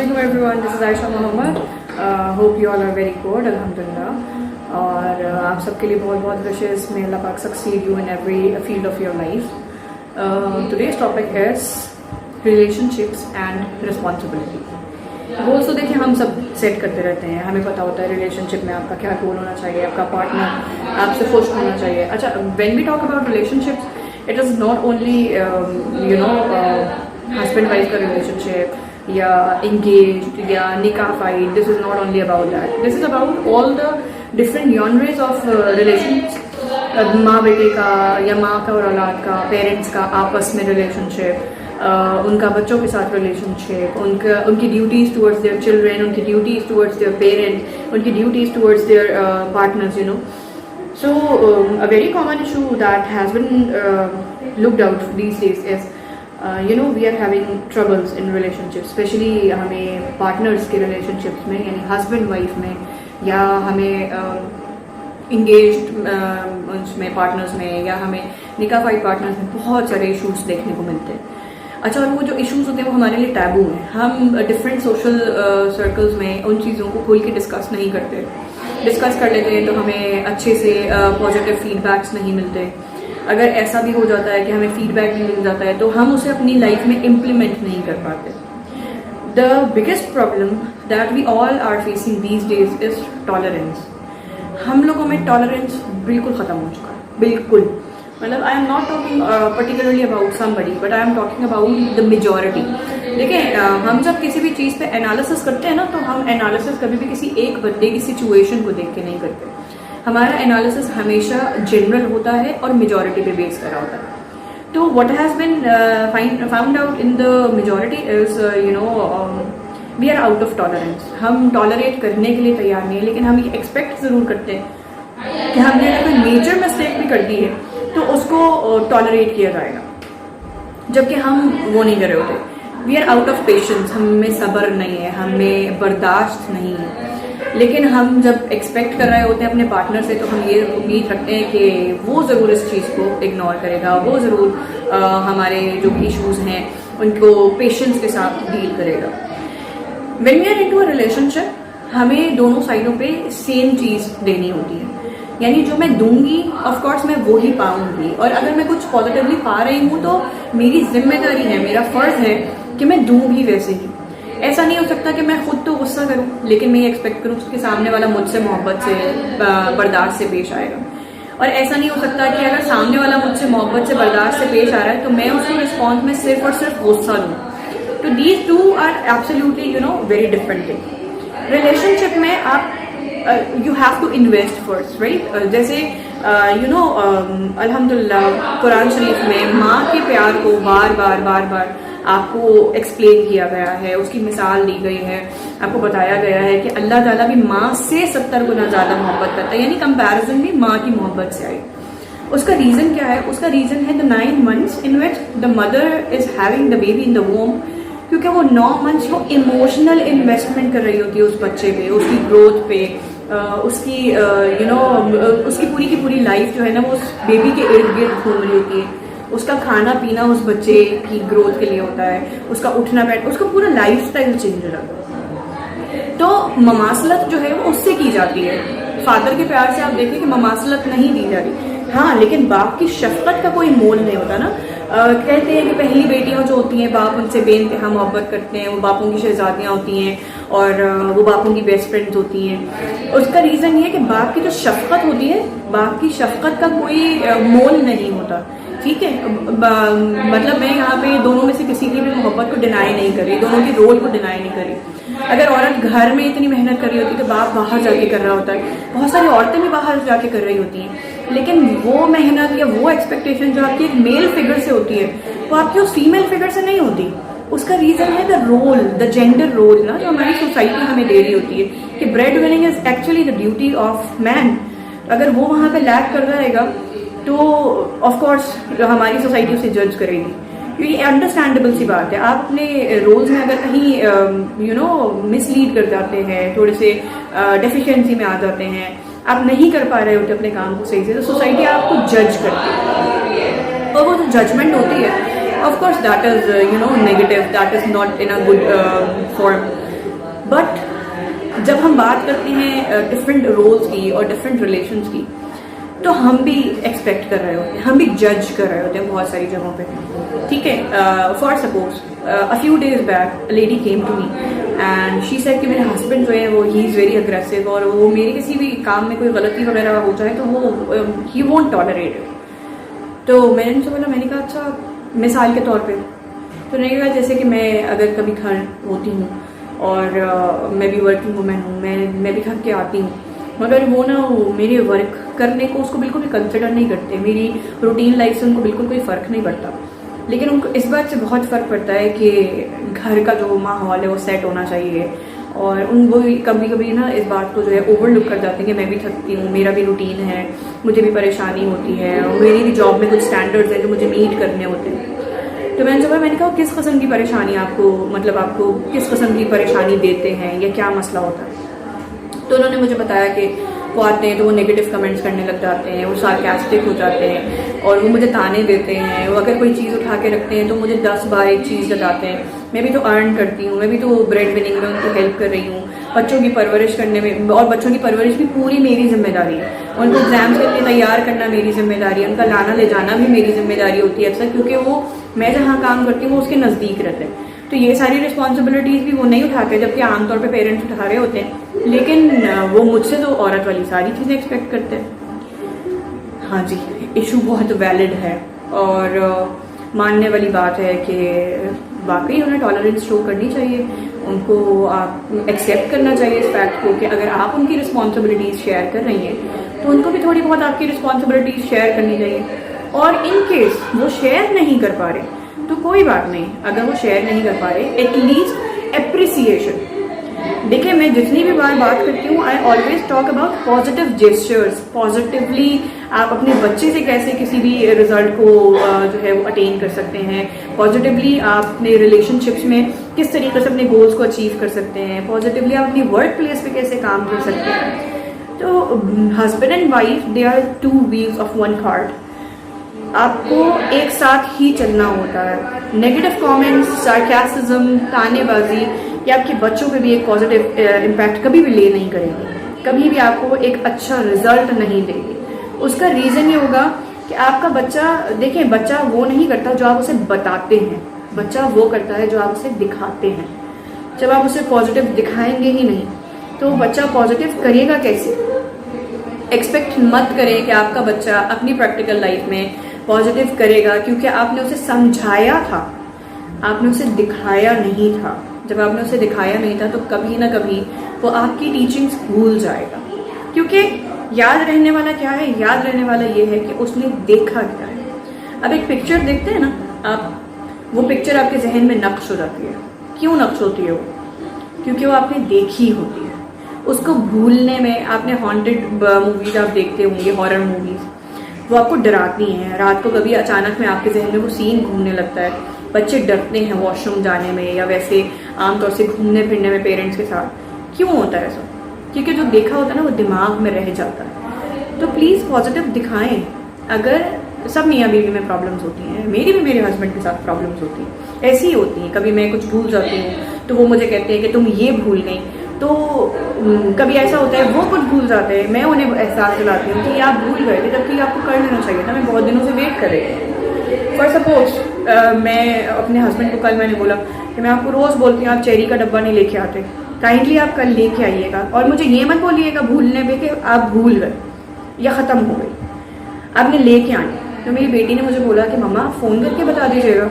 Assalamualaikum everyone, this is Aisha Mohammed. Hope you all are very good, alhamdulillah. और आप सबके लिए बहुत बहुत विशेष may Allah Pak succeed you in every field of your life. Today's topic is relationships and responsibility. Goals तो देखिए हम सब सेट करते रहते हैं, हमें पता होता है रिलेशनशिप में आपका क्या गोल होना चाहिए, आपका पार्टनर आपसे खुश होना चाहिए. अच्छा, when we talk about relationships it is not only husband wife का रिलेशनशिप या इंगेज या निकाह fight. This is not only about that, this is about all the different genres of relations. माँ बेटे का या माँ का और औलाद का, पेरेंट्स का आपस में रिलेशनशिप, उनका बच्चों के साथ रिलेशनशिप, उनकी ड्यूटीज़ टुवर्ड्स देयर चिल्ड्रेन, उनकी ड्यूटीज़ टुवर्ड्स देयर पेरेंट्स, उनकी duties towards their partners, you know. So a very common issue that has been looked out these days is we are having troubles in relationships, especially हमें partners के relationships में, यानी husband wife में, या हमें engaged उसमें partners में, या हमें निकाह फाइट partners में बहुत सारे issues देखने को मिलते हैं. अच्छा, और वो जो इश्यूज होते हैं वो हमारे लिए टैबू हैं. हम डिफरेंट सोशल सर्कल्स में उन चीज़ों को खुल के डिस्कस नहीं करते. डिस्कस कर लेते हैं तो हमें अच्छे से पॉजिटिव फीडबैक्स नहीं मिलते. अगर ऐसा भी हो जाता है कि हमें फीडबैक नहीं मिल जाता है तो हम उसे अपनी लाइफ में इम्प्लीमेंट नहीं कर पाते. The biggest problem that we all are facing these days is tolerance. हम लोगों में टॉलरेंस बिल्कुल ख़त्म हो चुका है, बिल्कुल. मतलब I am not talking particularly about somebody, but I am talking about the majority. देखिए, हम जब किसी भी चीज़ पे एनालिसिस करते हैं ना, तो हम एनालिसिस कभी भी किसी एक बंदे की सिचुएशन को देख के नहीं करते. हमारा एनालिसिस हमेशा जनरल होता है और मेजॉरिटी पे बेस करा होता है. तो what has been found out in the majority is we are out of tolerance. हम टॉलरेट करने के लिए तैयार नहीं है, लेकिन हम ये एक्सपेक्ट ज़रूर करते हैं कि हमने अगर कोई मेजर मिस्टेक भी कर दी है तो उसको टॉलरेट किया जाएगा, जबकि हम वो नहीं कर रहे होते. We are out of patience. हमें सब्र नहीं है, हमें बर्दाश्त नहीं है. लेकिन हम जब एक्सपेक्ट कर रहे होते हैं अपने पार्टनर से, तो हम ये उम्मीद रखते हैं कि वो ज़रूर इस चीज़ को इग्नोर करेगा, वो ज़रूर हमारे जो इश्यूज़ हैं उनको पेशेंस के साथ डील करेगा. When we are into a relationship, हमें दोनों साइडों पे सेम चीज़ देनी होती है. यानी जो मैं दूंगी ऑफ कोर्स मैं वो ही पाऊंगी, और अगर मैं कुछ पॉजिटिवली पा रही हूँ तो मेरी जिम्मेदारी है, मेरा फर्ज है कि मैं दूँ भी वैसे ही. ऐसा नहीं हो सकता कि मैं खुद तो गुस्सा करूँ लेकिन मैं ये एक्सपेक्ट करूँ कि सामने वाला मुझसे मोहब्बत से बर्दाश्त से पेश आएगा. और ऐसा नहीं हो सकता कि अगर सामने वाला मुझसे मोहब्बत से बर्दाश्त से पेश आ रहा है तो मैं उसको रिस्पॉन्स में सिर्फ और सिर्फ गुस्सा दूँ. तो these two are absolutely very different thing. Relationship में आप you have to invest first, right? जैसे अल्हम्दुलिल्लाह कुरान शरीफ में माँ के प्यार को बार बार आपको एक्सप्लेन किया गया है, उसकी मिसाल दी गई है. आपको बताया गया है कि अल्लाह ताला भी माँ से 70 गुना ज़्यादा मोहब्बत करता है, यानी कंपैरिजन भी माँ की मोहब्बत से आई. उसका रीज़न क्या है? उसका रीज़न है the 9 months in which the mother is having the baby in the womb. क्योंकि वो 9 months वो इमोशनल इन्वेस्टमेंट कर रही होती है उस बच्चे पे, उसकी ग्रोथ पे, उसकी उसकी पूरी की पूरी लाइफ जो है ना वो उस बेबी के इर्द गिर्द घूम रही होती है. उसका खाना पीना उस बच्चे की ग्रोथ के लिए होता है, उसका उठना बैठना, उसका पूरा लाइफ स्टाइल चेंज हो जाता है. तो ममासलत जो है वो उससे की जाती है. फादर के प्यार से आप देखिए कि ममासलत नहीं दी जा रही. हाँ, लेकिन बाप की शफकत का कोई मोल नहीं होता ना. कहते हैं कि पहली बेटियां जो होती हैं बाप उनसे बेइंतहा मोहब्बत करते हैं, वो बापों की शहजादियाँ होती हैं और वो बापों की बेस्ट फ्रेंड्स होती हैं. उसका रीज़न ये है कि बाप की जो शफकत होती है, बाप की शफकत का कोई मोल नहीं होता. ठीक है, मतलब मैं यहाँ पे दोनों में से किसी की भी मोहब्बत को डिनाई नहीं कर रही, दोनों के रोल को डिनाई नहीं कर रही. अगर औरत घर में इतनी मेहनत कर रही होती है तो बाप बाहर जाके कर रहा होता है. बहुत सारी औरतें भी बाहर जाके कर रही होती हैं, लेकिन वो मेहनत या वो एक्सपेक्टेशन जो आपकी एक मेल फिगर से होती है वो आपकी उस फीमेल फिगर से नहीं होती. उसका रीज़न है the role, the gender role ना, जो हमारी सोसाइटी हमें दे रही होती है कि bread winning is actually the duty of man. अगर वो वहाँ पे लैक कर रहेगा तो ऑफ कोर्स हमारी सोसाइटी उसे जज करेगी. ये अंडरस्टैंडेबल सी बात है. आप अपने रोल्स में अगर कहीं मिसलीड कर जाते हैं, थोड़े से डेफिशिएंसी में आ जाते हैं, आप नहीं कर पा रहे होते अपने काम को सही से, तो सोसाइटी आपको जज करती है. और वो जो जजमेंट होती है, of course that is negative, that is not in a good form. But जब हम बात करते हैं डिफरेंट रोल्स की और डिफरेंट रिलेशंस की, तो हम भी एक्सपेक्ट कर रहे होते हैं, हम भी जज कर रहे होते हैं बहुत सारी जगहों पे, ठीक है। For suppose a few days back lady came to me and she said कि मेरे हस्बैंड जो है वो ही इज़ वेरी अग्रेसिव, और वो मेरे किसी भी काम में कोई गलती वगैरह हो जाए तो वो ही वोंट टॉलरेट इट। तो मैंने उनसे बोला, मैंने कहा अच्छा मिसाल के तौर पे, तो उन्होंने कहा जैसे कि मैं अगर कभी घर होती हूँ और मैं भी वर्किंग वूमेन हूँ, मैं भी थक के आती हूँ, मगर वो ना मेरे वर्क करने को उसको बिल्कुल भी कंसिडर नहीं करते, मेरी रूटीन लाइफ से उनको बिल्कुल कोई फ़र्क नहीं पड़ता। लेकिन उनको इस बात से बहुत फ़र्क पड़ता है कि घर का जो माहौल है वो सेट होना चाहिए, और उन वो कभी कभी ना इस बात को जो है ओवरलुक कर जाते हैं कि मैं भी थकती हूँ, मेरा भी रूटीन है, मुझे भी परेशानी होती है, और मेरी भी जॉब में कुछ स्टैंडर्ड्स हैं जो मुझे मीट करने होते हैं। तो मैंने कहा किस किस्म की परेशानी आपको, मतलब आपको किस किस्म की परेशानी देते हैं या क्या मसला होता है। तो उन्होंने मुझे बताया कि वो आते हैं तो वो नेगेटिव कमेंट्स करने लग जाते हैं, वो सार्कास्टिक हो जाते हैं, और वो मुझे ताने देते हैं, वो अगर कोई चीज़ उठा के रखते हैं तो मुझे 10 बार एक चीज़ बताते हैं। मैं भी तो अर्न करती हूँ, मैं भी तो ब्रेड विनिंग में उनको हेल्प कर रही हूँ, बच्चों की परवरिश करने में, और बच्चों की परवरिश भी पूरी मेरी जिम्मेदारी है, उनको एग्जाम्स के लिए तैयार करना मेरी जिम्मेदारी है, उनका लाना ले जाना भी मेरी जिम्मेदारी होती है अक्सर, क्योंकि वो मैं जहाँ काम करती हूँ वो उसके नज़दीक रहते हैं। तो ये सारी रिस्पॉन्सिबिलिटीज़ भी वो नहीं उठाते, जबकि आमतौर पे पेरेंट्स उठा रहे होते हैं, लेकिन वो मुझसे तो औरत वाली सारी चीज़ें एक्सपेक्ट करते हैं। हाँ जी, इशू बहुत वैलिड है और मानने वाली बात है कि वाकई उन्हें टॉलरेंस शो करनी चाहिए, उनको आप एक्सेप्ट करना चाहिए इस फैक्ट को कि अगर आप उनकी रिस्पॉन्सिबिलिटीज़ शेयर कर रही हैं तो उनको भी थोड़ी बहुत आपकी रिस्पॉन्सिबिलिटीज़ शेयर करनी चाहिए। और इन केस वो शेयर नहीं कर पा रहे तो कोई बात नहीं, अगर वो शेयर नहीं कर पा रहे एटलीस्ट एप्रिसिएशन। देखिए, मैं जितनी भी बार बात करती हूँ I always talk about positive gestures. Positively आप अपने बच्चे से कैसे किसी भी रिजल्ट को जो है वो अटेन कर सकते हैं, पॉजिटिवली आप अपने रिलेशनशिप्स में किस तरीके से अपने गोल्स को अचीव कर सकते हैं, पॉजिटिवली आप अपनी वर्क प्लेस पे कैसे काम कर सकते हैं। तो husband and wife they are two wheels of one cart, आपको एक साथ ही चलना होता है। नेगेटिव कमेंट्स, सार्कासिज्म, तानेबाजी ये आपके बच्चों पे भी एक पॉजिटिव इम्पैक्ट कभी भी ले नहीं करेंगे, कभी भी आपको एक अच्छा रिजल्ट नहीं देंगे। उसका रीज़न ये होगा कि आपका बच्चा, देखें, बच्चा वो नहीं करता जो आप उसे बताते हैं, बच्चा वो करता है जो आप उसे दिखाते हैं। जब आप उसे पॉजिटिव दिखाएंगे ही नहीं तो बच्चा पॉजिटिव करेगा कैसे। एक्सपेक्ट मत करें कि आपका बच्चा अपनी प्रैक्टिकल लाइफ में पॉजिटिव करेगा, क्योंकि आपने उसे समझाया था, आपने उसे दिखाया नहीं था। जब आपने उसे दिखाया नहीं था तो कभी ना कभी वो आपकी टीचिंग्स भूल जाएगा, क्योंकि याद रहने वाला क्या है, याद रहने वाला ये है कि उसने देखा क्या है। अब एक पिक्चर देखते हैं ना आप, वो पिक्चर आपके जहन में नक्श हो जाती है। क्यों नक्श होती है वो? क्योंकि वो आपने देखी होती है। उसको भूलने में, आपने हॉन्टेड मूवीज आप देखते होंगे, हॉरर मूवीज, वो आपको डराती हैं। रात को कभी अचानक में आपके जहन में वो सीन घूमने लगता है, बच्चे डरते हैं वॉशरूम जाने में या वैसे आमतौर से घूमने फिरने में पेरेंट्स के साथ। क्यों होता है ऐसा? क्योंकि जो देखा होता है ना वो दिमाग में रह जाता है। तो प्लीज़ पॉजिटिव दिखाएं। अगर सब मियाँ बीवी में प्रॉब्लम्स होती हैं, मेरी भी मेरे हस्बैंड के साथ प्रॉब्लम्स होती हैं, ऐसी ही होती हैं। कभी मैं कुछ भूल जाती हूँ तो वो मुझे कहते हैं कि तुम ये भूल गई, तो कभी ऐसा होता है वो कुछ भूल जाते हैं, मैं उन्हें एहसास दिलाती हूँ कि आप भूल गए थे, जबकि आपको कर लेना चाहिए था, मैं बहुत दिनों से वेट कर रही हूँ। फॉर सपोज मैं अपने हस्बैंड को कल मैंने बोला कि मैं आपको रोज़ बोलती हूँ आप चेरी का डब्बा नहीं लेके आते, काइंडली आप कल लेके आइएगा, और मुझे ये मत बोलिएगा भूलने पे कि आप भूल गए या ख़त्म हो गई, आपने लेके आनी। तो मेरी बेटी ने मुझे बोला कि मम्मा फ़ोन करके बता दीजिएगा।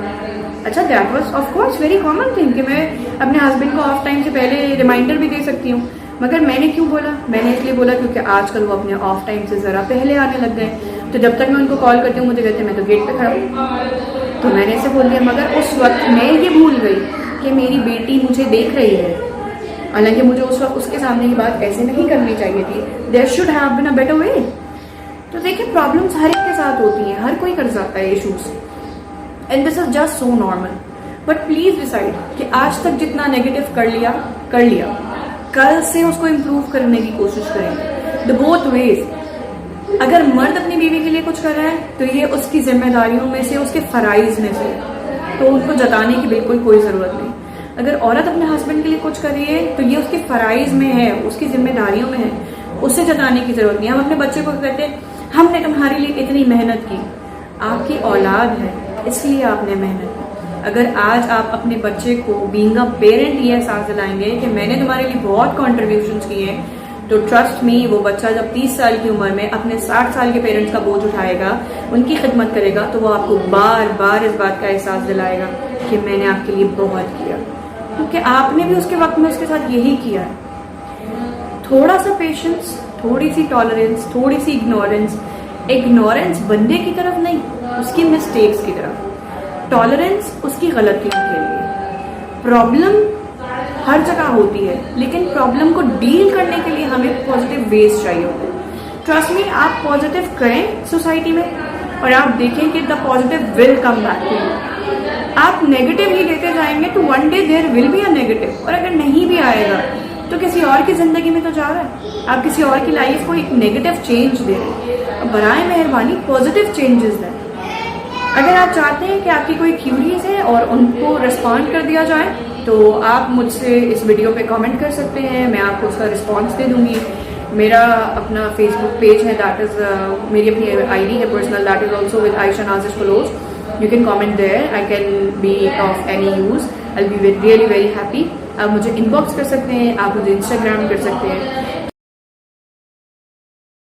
अच्छा, that was of course very common thing कि मैं अपने हस्बैंड को ऑफ टाइम से पहले रिमाइंडर भी दे सकती हूँ, मगर मैंने क्यों बोला? मैंने इसलिए बोला क्योंकि आजकल वो अपने ऑफ टाइम से ज़रा पहले आने लग गए। तो जब तक मैं उनको कॉल करती हूँ मुझे कहते हैं मैं तो गेट पे खड़ा हूँ, तो मैंने ऐसे बोल दिया। मगर उस वक्त मैं ये भूल गई कि मेरी बेटी मुझे देख रही है, हालांकि मुझे उस वक्त उसके सामने ये बात ऐसे नहीं करनी चाहिए थी। There should have been a better way. तो देखिए, प्रॉब्लम्स हर एक के साथ होती हैं, हर कोई कर जाता है issues, and this is just so normal. But please decide कि आज तक जितना नेगेटिव कर लिया, कल से उसको इम्प्रूव करने की कोशिश करें। The both ways. अगर मर्द अपनी बीवी के लिए कुछ कर रहा है तो ये उसकी जिम्मेदारियों में से, उसके फराइज में से, तो उसको जताने की बिल्कुल कोई ज़रूरत नहीं। अगर औरत अपने हस्बैंड के लिए कुछ कर रही है तो ये उसके फराइज में है, उसकी जिम्मेदारियों में है, उससे जताने की जरूरत नहीं। हम अपने बच्चे को कहते हैं हमने तुम्हारे लिए इतनी मेहनत की, आपकी औलाद है इसलिए आपने मेहनत की। अगर आज आप अपने बच्चे को बीइंग अ पेरेंट ये एहसास दिलाएंगे कि मैंने तुम्हारे लिए बहुत कॉन्ट्रीब्यूशंस किए हैं, तो ट्रस्ट मी वो बच्चा जब 30 साल की उम्र में अपने 60 साल के पेरेंट्स का बोझ उठाएगा, उनकी खिदमत करेगा, तो वो आपको बार बार इस बात का एहसास दिलाएगा कि मैंने आपके लिए बहुत किया, क्योंकि आपने भी उसके वक्त में उसके साथ यही किया है। थोड़ा सा पेशेंस, थोड़ी सी टॉलरेंस, थोड़ी सी इग्नोरेंस बंदे की तरफ नहीं, उसकी मिस्टेक्स की तरफ, टॉलरेंस उसकी गलतियों के लिए। प्रॉब्लम हर जगह होती है, लेकिन प्रॉब्लम को डील करने के लिए हमें पॉजिटिव वेज चाहिए होते हैं। ट्रस्ट मी, आप पॉजिटिव करें सोसाइटी में और आप देखें कि the positive will come back to you. आप नेगेटिव ही देते जाएंगे तो one day there will be a negative, और अगर नहीं भी आएगा तो किसी और की जिंदगी में तो जा रहा है, आप किसी और की लाइफ को एक नेगेटिव चेंज दे रहे हैं। बराए मेहरबानी पॉजिटिव चेंजेस दें। अगर आप चाहते हैं कि आपकी कोई क्यूरीज है और उनको रिस्पॉन्ड कर दिया जाए, तो आप मुझसे इस वीडियो पे कमेंट कर सकते हैं, मैं आपको उसका रिस्पॉन्स दे दूंगी। मेरा अपना फेसबुक पेज है, दैट इज़ मेरी अपनी आईडी है personal, that is also with Ayesha Nazish follows. You can comment there, I can be of any use, I will be really very happy. आप मुझे इनबॉक्स कर सकते हैं, आप मुझे इंस्टाग्राम कर सकते हैं।